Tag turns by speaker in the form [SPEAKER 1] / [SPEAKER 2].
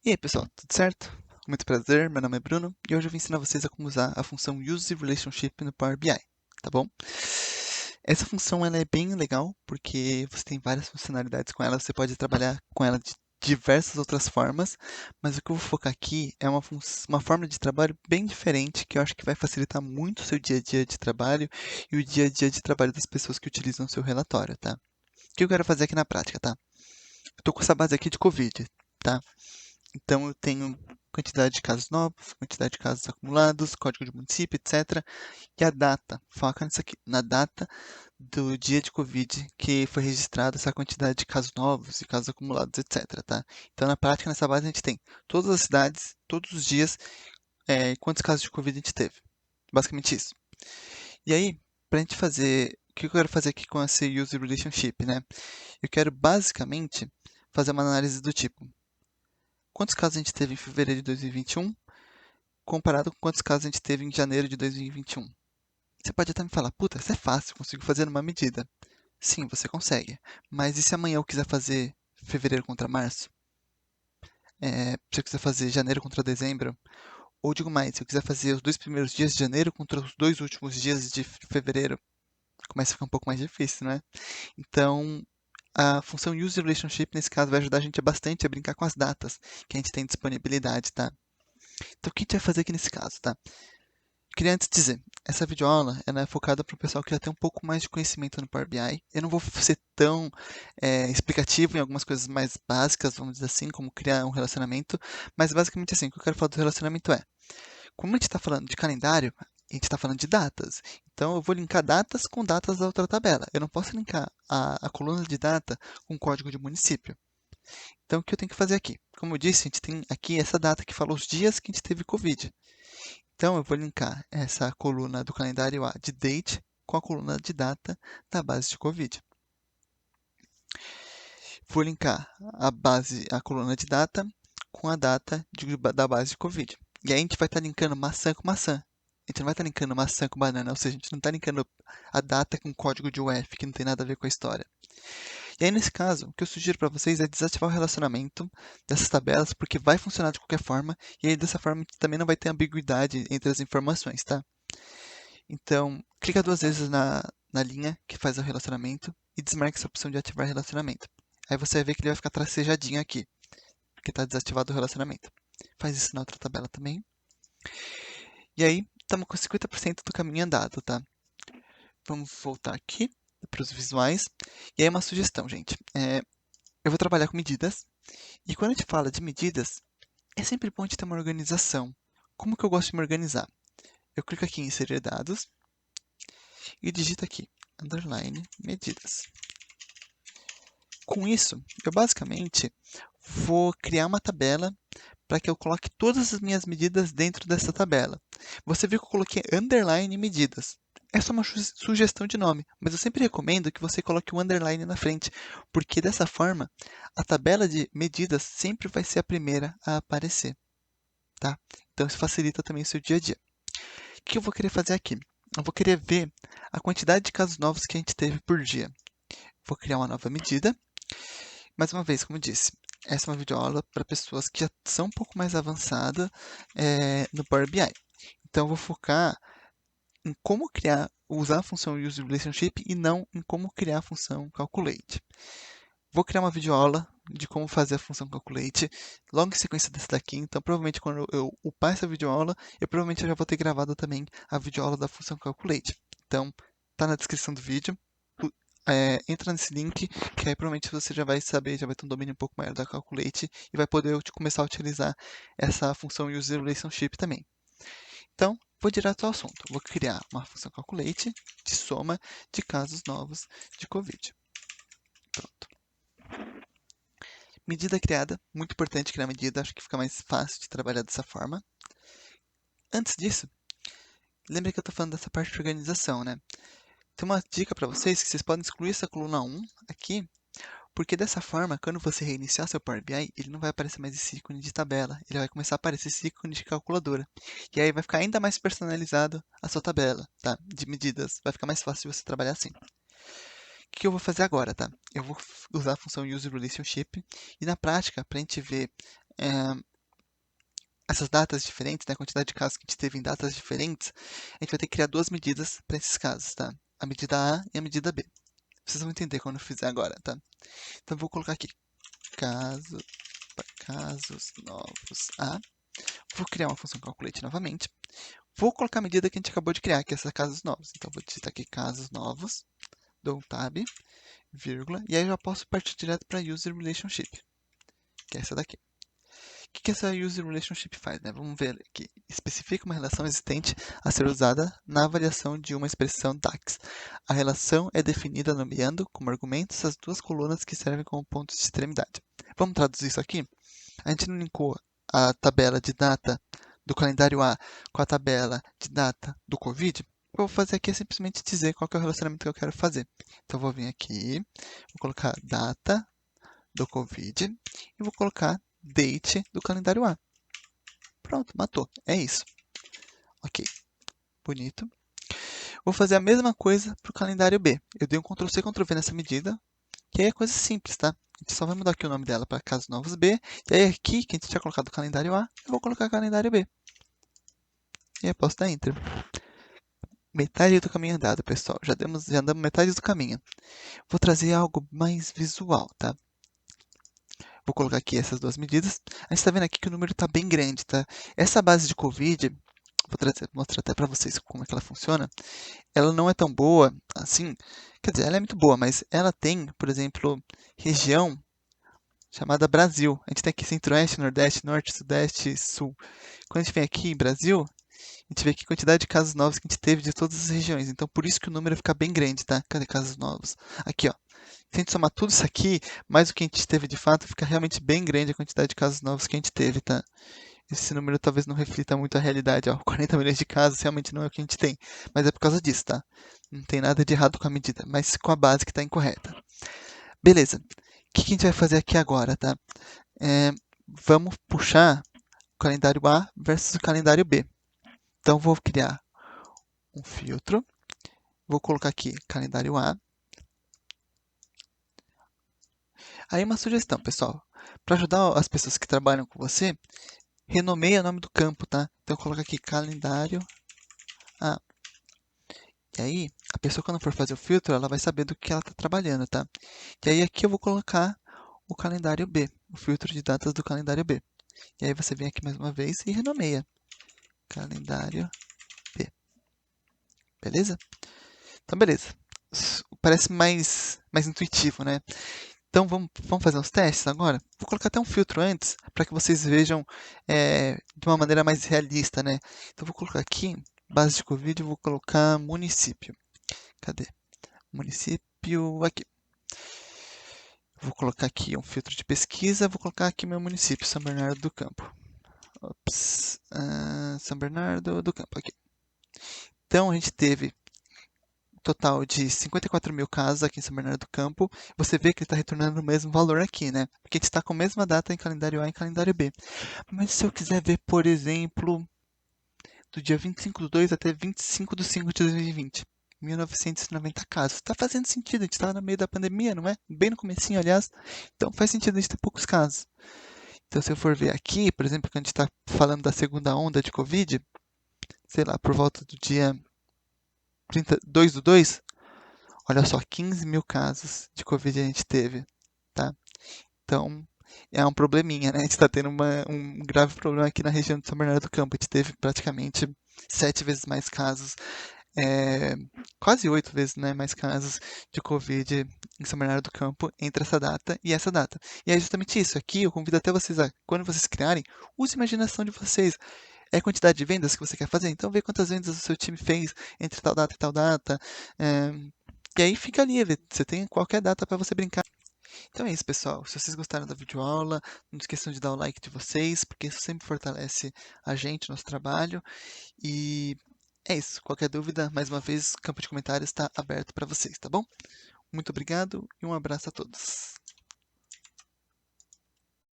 [SPEAKER 1] E aí, pessoal, tudo certo? Muito prazer, meu nome é Bruno e hoje eu vou ensinar vocês a como usar a função Use Relationship no Power BI, tá bom? Essa função ela é bem legal porque você tem várias funcionalidades com ela, você pode trabalhar com ela de diversas outras formas, mas o que eu vou focar aqui é uma forma de trabalho bem diferente que eu acho que vai facilitar muito o seu dia a dia de trabalho e o dia a dia de trabalho das pessoas que utilizam o seu relatório, tá? O que eu quero fazer aqui na prática, tá? Eu tô com essa base aqui de Covid, tá? Então eu tenho quantidade de casos novos, quantidade de casos acumulados, código de município, etc. E a data, foca nisso aqui, na data do dia de Covid que foi registrada essa quantidade de casos novos e casos acumulados, etc. Tá? Então na prática, nessa base a gente tem todas as cidades, todos os dias, quantos casos de Covid a gente teve. Basicamente isso. E aí, para a gente fazer, o que eu quero fazer aqui com esse User Relationship, né? Eu quero basicamente fazer uma análise do tipo, quantos casos a gente teve em fevereiro de 2021 comparado com quantos casos a gente teve em janeiro de 2021. Você pode até me falar, puta, isso é fácil, consigo fazer numa medida. Sim, você consegue. Mas e se amanhã eu quiser fazer fevereiro contra março? Se eu quiser fazer janeiro contra dezembro? Ou digo mais, se eu quiser fazer os 2 primeiros dias de janeiro contra os 2 últimos dias de fevereiro? Começa a ficar um pouco mais difícil, né? Então, a função Use Relationship, nesse caso, vai ajudar a gente bastante a brincar com as datas que a gente tem disponibilidade, tá? Então, o que a gente vai fazer aqui nesse caso, tá? Queria antes dizer, essa videoaula ela é focada para o pessoal que já tem um pouco mais de conhecimento no Power BI. Eu não vou ser tão explicativo em algumas coisas mais básicas, vamos dizer assim, como criar um relacionamento, mas basicamente assim, o que eu quero falar do relacionamento é, como a gente está falando de calendário, a gente está falando de datas. Então eu vou linkar datas com datas da outra tabela. Eu não posso linkar a coluna de data com código de município. Então o que eu tenho que fazer aqui? Como eu disse, a gente tem aqui essa data que fala os dias que a gente teve Covid. Então, eu vou linkar essa coluna do calendário A de date com a coluna de data da base de Covid. Vou linkar a coluna de data com a data da base de Covid. E aí a gente vai estar linkando maçã com maçã. A gente não vai estar linkando maçã com banana, ou seja, a gente não está linkando a data com código de UF, que não tem nada a ver com a história. E aí, nesse caso, o que eu sugiro para vocês é desativar o relacionamento dessas tabelas, porque vai funcionar de qualquer forma, e aí dessa forma a gente também não vai ter ambiguidade entre as informações, tá? Então, clica 2 vezes na linha que faz o relacionamento e desmarque essa opção de ativar relacionamento. Aí você vai ver que ele vai ficar tracejadinho aqui, porque está desativado o relacionamento. Faz isso na outra tabela também. E aí, estamos com 50% do caminho andado, tá? Vamos voltar aqui para os visuais. E aí, uma sugestão, gente. Eu vou trabalhar com medidas. E quando a gente fala de medidas, é sempre bom a gente ter uma organização. Como que eu gosto de me organizar? Eu clico aqui em inserir dados e digito aqui, underline, medidas. Com isso, eu basicamente vou criar uma tabela para que eu coloque todas as minhas medidas dentro dessa tabela. Você viu que eu coloquei underline medidas. Essa é uma sugestão de nome, mas eu sempre recomendo que você coloque o underline na frente, porque dessa forma a tabela de medidas sempre vai ser a primeira a aparecer, tá? Então isso facilita também o seu dia a dia. O que eu vou querer fazer aqui? Eu vou querer ver a quantidade de casos novos que a gente teve por dia. Vou criar uma nova medida. Mais uma vez, como disse, essa é uma videoaula para pessoas que já são um pouco mais avançadas no Power BI. Então, eu vou focar em como usar a função Use Relationship e não em como criar a função Calculate. Vou criar uma videoaula de como fazer a função Calculate logo em sequência dessa daqui. Então, provavelmente, quando eu upar essa videoaula, eu provavelmente já vou ter gravado também a videoaula da função Calculate. Então, tá na descrição do vídeo. Entra nesse link, que aí provavelmente você já vai saber, já vai ter um domínio um pouco maior da Calculate e vai poder começar a utilizar essa função User Relationship também. Então, vou direto ao assunto. Vou criar uma função Calculate de soma de casos novos de Covid. Pronto. Medida criada, muito importante criar medida, acho que fica mais fácil de trabalhar dessa forma. Antes disso, lembra que eu estou falando dessa parte de organização, né? Tem uma dica para vocês que vocês podem excluir essa coluna 1 aqui, porque dessa forma, quando você reiniciar seu Power BI, ele não vai aparecer mais esse ícone de tabela, ele vai começar a aparecer esse ícone de calculadora. E aí vai ficar ainda mais personalizado a sua tabela, tá? De medidas. Vai ficar mais fácil de você trabalhar assim. O que eu vou fazer agora, tá? Eu vou usar a função Use Relationship e na prática, para a gente ver essas datas diferentes, né, a quantidade de casos que a gente teve em datas diferentes, a gente vai ter que criar duas medidas para esses casos, tá? A medida A e a medida B. Vocês vão entender quando eu fizer agora, tá? Então, eu vou colocar aqui casos novos A. Vou criar uma função calculate novamente. Vou colocar a medida que a gente acabou de criar, que é essa casos novos. Então, vou digitar aqui casos novos, dou um tab, vírgula, e aí eu já posso partir direto para user relationship, que é essa daqui. O que essa user relationship faz, né? Vamos ver aqui. Especifica uma relação existente a ser usada na avaliação de uma expressão DAX. A relação é definida nomeando como argumentos as duas colunas que servem como pontos de extremidade. Vamos traduzir isso aqui? A gente não linkou a tabela de data do calendário A com a tabela de data do Covid. O que eu vou fazer aqui é simplesmente dizer qual que é o relacionamento que eu quero fazer. Então, eu vou vir aqui, vou colocar data do Covid e vou colocar date do calendário A. Pronto, matou. É isso. Ok, bonito. Vou fazer a mesma coisa para o calendário B. Eu dei um Ctrl+C, Ctrl+V nessa medida, que aí é coisa simples, tá? A gente só vai mudar aqui o nome dela para casos novos B. E aí aqui, que a gente tinha colocado o calendário A, eu vou colocar calendário B. E aí posso dar Enter. Metade do caminho andado, pessoal. Já andamos metade do caminho. Vou trazer algo mais visual, tá? Vou colocar aqui essas duas medidas. A gente está vendo aqui que o número está bem grande, tá? Essa base de Covid, mostrar até para vocês como é que ela funciona. Ela não é tão boa assim. Quer dizer, ela é muito boa, mas ela tem, por exemplo, região chamada Brasil. A gente tem aqui Centro-Oeste, Nordeste, Norte, Sudeste, Sul. Quando a gente vem aqui em Brasil, a gente vê aqui a quantidade de casos novos que a gente teve de todas as regiões. Então, por isso que o número fica bem grande, tá? Cadê casos novos? Aqui, ó. Se a gente somar tudo isso aqui, mais o que a gente teve de fato, fica realmente bem grande a quantidade de casos novos que a gente teve, tá? Esse número talvez não reflita muito a realidade, ó. 40 milhões de casos realmente não é o que a gente tem. Mas é por causa disso, tá? Não tem nada de errado com a medida, mas com a base que está incorreta. Beleza. O que a gente vai fazer aqui agora, tá? Vamos puxar o calendário A versus o calendário B. Então, vou criar um filtro. Vou colocar aqui calendário A. Aí uma sugestão, pessoal. Para ajudar as pessoas que trabalham com você, renomeia o nome do campo, tá? Então, coloca aqui calendário A. E aí, a pessoa quando for fazer o filtro, ela vai saber do que ela está trabalhando, tá? E aí aqui eu vou colocar o calendário B, o filtro de datas do calendário B. E aí você vem aqui mais uma vez e renomeia. Calendário B. Beleza? Então, beleza. Parece mais intuitivo, né? Então, vamos fazer uns testes agora? Vou colocar até um filtro antes, para que vocês vejam de uma maneira mais realista, né? Então, vou colocar aqui, base de Covid, vou colocar município. Cadê? Município aqui. Vou colocar aqui um filtro de pesquisa, vou colocar aqui meu município, São Bernardo do Campo. Ops, São Bernardo do Campo, aqui. Então, a gente teve um total de 54 mil casos aqui em São Bernardo do Campo. Você vê que ele está retornando o mesmo valor aqui, né? Porque a gente está com a mesma data em calendário A e calendário B. Mas se eu quiser ver, por exemplo, do dia 25/2 até 25/5 de 2020, 1990 casos. Tá fazendo sentido, a gente estava no meio da pandemia, não é? Bem no comecinho, aliás. Então faz sentido a gente ter poucos casos. Então se eu for ver aqui, por exemplo, quando a gente está falando da segunda onda de Covid, sei lá, por volta do dia 2/2, olha só, 15 mil casos de Covid a gente teve, tá? Então, é um probleminha, né? A gente está tendo um grave problema aqui na região de São Bernardo do Campo. A gente teve praticamente 7 vezes mais casos, quase 8 vezes, né, mais casos de Covid em São Bernardo do Campo entre essa data e essa data. E é justamente isso. Aqui eu convido até vocês a, quando vocês criarem, use a imaginação de vocês. É a quantidade de vendas que você quer fazer? Então vê quantas vendas o seu time fez entre tal data e tal data. E aí fica livre. Você tem qualquer data para você brincar. Então é isso, pessoal. Se vocês gostaram da videoaula, não esqueçam de dar o like de vocês, porque isso sempre fortalece a gente, nosso trabalho. E é isso. Qualquer dúvida, mais uma vez, o campo de comentários está aberto para vocês, tá bom? Muito obrigado e um abraço a todos.